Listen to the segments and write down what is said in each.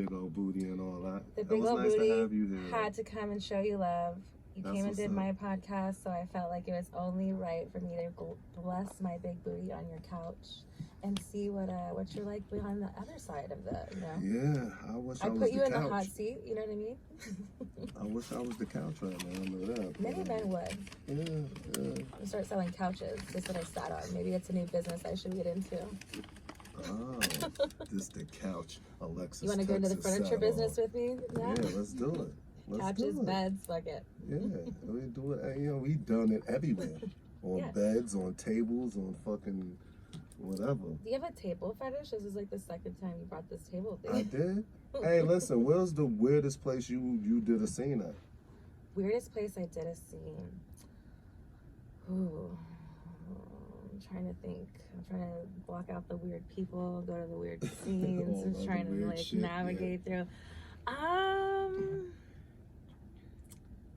big old booty and all that. The big old booty had to come and show you love. You came and did my podcast, so I felt like it was only right for me to bless my big booty on your couch and see what you're like behind the other side of the, Yeah, I wish I was put you the in couch. the hot seat, you know what I mean? I wish I was the couch right now. I know that. Many men would. Yeah. I'll start selling couches. That's what I sat on. Maybe it's a new business I should get into. Oh, this the couch, Alexis. You want to go into the furniture business with me? Yeah, let's do it. Couches, beds, fuck it. Yeah, we do it. We done it everywhere. On beds, on tables, on fucking whatever. Do you have a table fetish? This is like the second time you brought this table thing. I did? Hey, listen, where's the weirdest place you did a scene at? Weirdest place I did a scene? Ooh. I'm trying to think. I'm trying to block out the weird people, go to the weird scenes, and trying to like navigate through.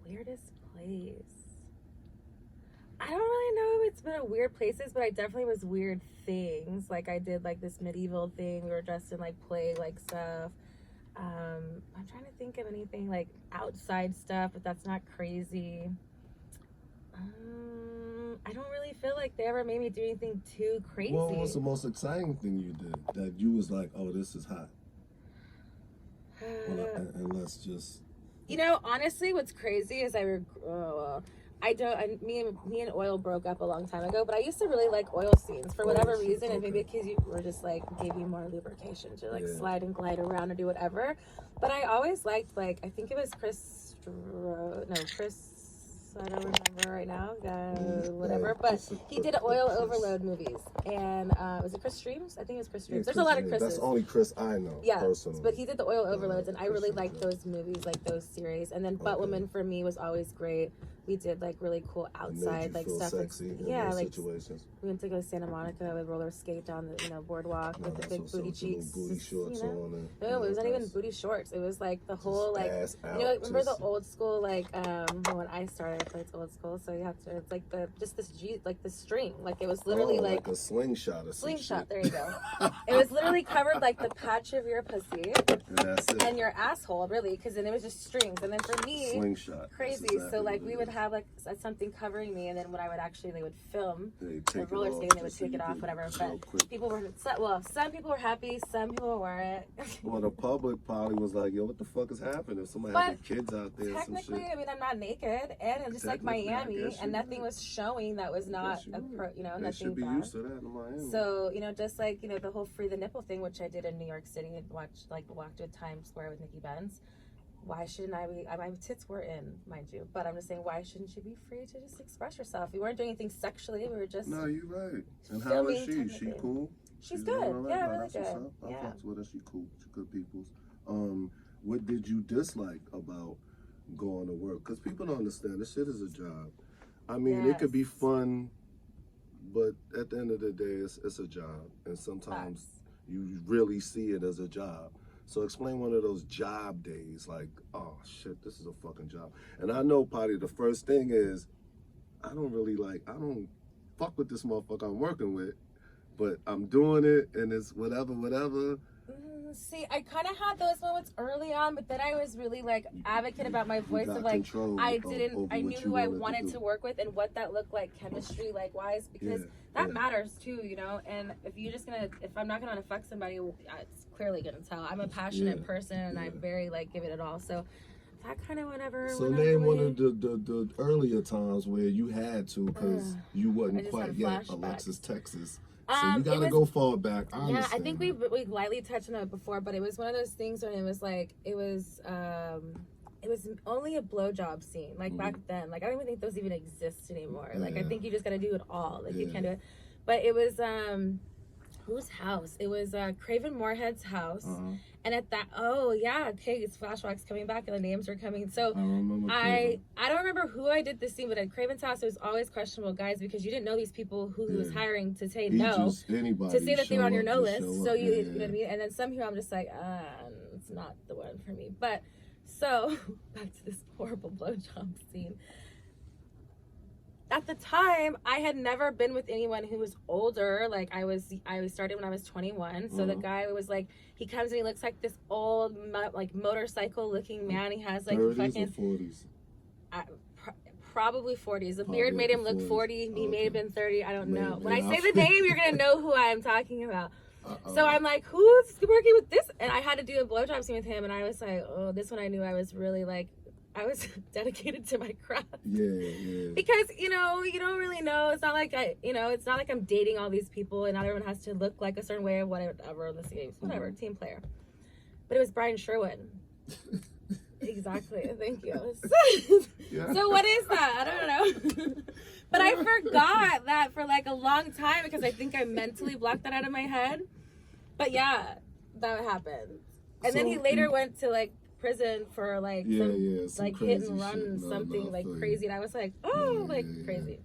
Weirdest place. I don't really know if it's been a weird places, but I definitely was weird things. Like I did like this medieval thing. We were dressed in like plague like stuff. I'm trying to think of anything like outside stuff, but that's not crazy. I don't really feel like they ever made me do anything too crazy. What was the most exciting thing you did that you was like, oh, this is hot? And let's just... honestly, what's crazy is me and oil broke up a long time ago, but I used to really like oil scenes for whatever reason, and maybe because you were just like gave you more lubrication to like slide and glide around or do whatever. But I always liked I think it was Chris, I don't remember right now, whatever, but he did oil overload movies, and was it Chris Streams? I think it was Chris Streams. There's a lot of Chris's. That's the only Chris I know, personally. But he did the oil overloads, and I really liked those movies, like those series. And then Butt Woman for me was always great. We did like really cool outside like stuff. Sexy situations. We went to go to Santa Monica with roller skate down the boardward with the big booty cheeks. Booty shorts on. No, it was not even booty shorts. It was like the whole remember the old school when I started I played old school, so you have to it's like the string, like it was literally like a slingshot or slingshot. There you go. It was literally covered like the patch of your pussy and your asshole, really, because then it was just strings. And then for me, slingshot, crazy. So like we would have like something covering me, and then when I would they would film the roller skating, they would take it off, whatever. But people were some people were happy, some people weren't. Well, the public probably was like, yo, what the fuck is happening? If somebody had their kids out there, technically, some shit. I mean, I'm not naked, and I'm just like Miami, and nothing was showing that was not nothing should be bad. used to that in Miami. So just like the whole free the nipple thing, which I did in New York City, and walked to Times Square with Nikki Benz. Why shouldn't I be? My tits were in, mind you, but I'm just saying, why shouldn't you be free to just express yourself? We weren't doing anything sexually. We were just. No, you're right. And how is she? She cool? She's good. Yeah, really good. I fucked with her. She cool. She good peoples. What did you dislike about going to work? Because people don't understand. This shit is a job. I mean, it could be fun, but at the end of the day, it's a job, and sometimes you really see it as a job. So explain one of those job days, like, oh shit, this is a fucking job. And I know, Potty, the first thing is, I don't fuck with this motherfucker I'm working with, but I'm doing it, and it's whatever. See, I kind of had those moments early on, but then I was really like advocate about my voice of like I knew who I wanted to work with and what that looked like chemistry like wise, because that matters too, and if I'm not gonna fuck somebody, it's clearly gonna tell. I'm a passionate person, and I very give it at all, so that kind of whenever. So name one of the earlier times where you had to, because you wasn't quite yet Alexis Taxes. So you gotta go far back. I think we lightly touched on it before, but it was one of those things when it was only a blowjob scene. Back then, I don't even think those even exist anymore. I think you just gotta do it all. You can't do it. But it was whose house? It was Craven Moorhead's house. And at that, it's flashbacks coming back and the names are coming. So I don't remember who I did this scene, but at Craven's house it was always questionable guys, because you didn't know these people who he was hiring to say no, to say that they were on your no list. So you know what I mean? And then some people I'm just like, it's not the one for me. But so back to this horrible blowjob scene. at the time, I had never been with anyone who was older. Like I started when I was 21. So the guy was like, he comes and he looks like this old, like motorcycle looking man. He has like 30s fucking or 40s. Probably 40s. The beard made him look 40. He may have been 30. I don't know. When I yeah. say the name, you're gonna know who I'm talking about. So I'm like, who's working with this? And I had to do a blowjob scene with him, and I was like, oh, this one I knew I was really like, I was dedicated to my craft. Yeah. Because, you don't really know. It's not like it's not like I'm dating all these people and not everyone has to look like a certain way or whatever on the games. Whatever, team player. But it was Brian Sherwood. Exactly. Thank you. So what is that? I don't know. But I forgot that for like a long time because I think I mentally blocked that out of my head. But yeah, that happened. And then he later went to like prison for like some like hit and run something like crazy, and I was like, oh, like crazy.